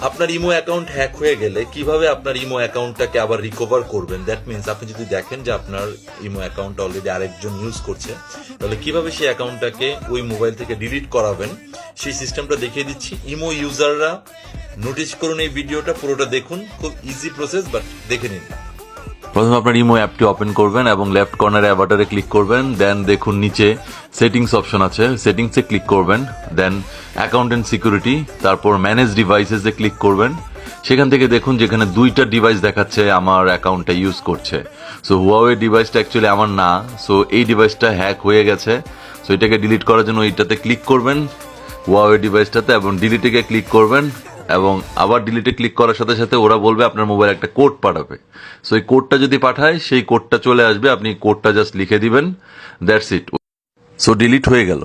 আপনার imo account hack হয়ে গেলে কিভাবে আপনার ইমো অ্যাকাউন্টটাকে আবার রিকভার করবেন, দ্যাট মিনস আপনি যদি দেখেন যে আপনার ইমো অ্যাকাউন্ট অলরেডি আরেকজন ইউজ করছে, তাহলে কিভাবে সেই অ্যাকাউন্টটাকে ওই মোবাইল থেকে ডিলিট করাবেন সেই সিস্টেমটা দেখিয়ে দিচ্ছি। ইমো ইউজাররা নোটিস করুন, এই ভিডিওটা পুরোটা দেখুন, খুব ইজি প্রসেস, বাট দেখে নিন। প্রথমে আপনার ইমো অ্যাপটি ওপেন করবেন এবং লেফট কর্নারে অ্যাভাটারে ক্লিক করবেন। দেন দেখুন নিচে সেটিংস অপশন আছে, সেটিংসে ক্লিক করবেন। দেন অ্যাকাউন্ট এন্ড সিকিউরিটি, তারপর ম্যানেজ ডিভাইসেসে ক্লিক করবেন। সেখান থেকে দেখুন যেখানে 2টা ডিভাইস দেখাচ্ছে আমার অ্যাকাউন্টটা ইউজ করছে। সো হুয়াওয়ে ডিভাইসটা অ্যাকচুয়ালি আমার না, সো এই ডিভাইসটা হ্যাক হয়ে গেছে। সো এটাকে ডিলিট করার জন্য এইটাতে ক্লিক করবেন, হুয়াওয়ে ডিভাইসটাতে, এবং ডিলিটে ক্লিক করবেন। এবং আবার ডিলিটে ক্লিক করার সাথে সাথে ওরা বলবে আপনার মোবাইল একটা কোড পাঠাবে। সো এই কোডটা যদি পাঠায়, সেই কোডটা চলে আসবে, আপনি কোডটা জাস্ট লিখে দিবেন, দ্যাটস ইট। সো ডিলিট হয়ে গেল।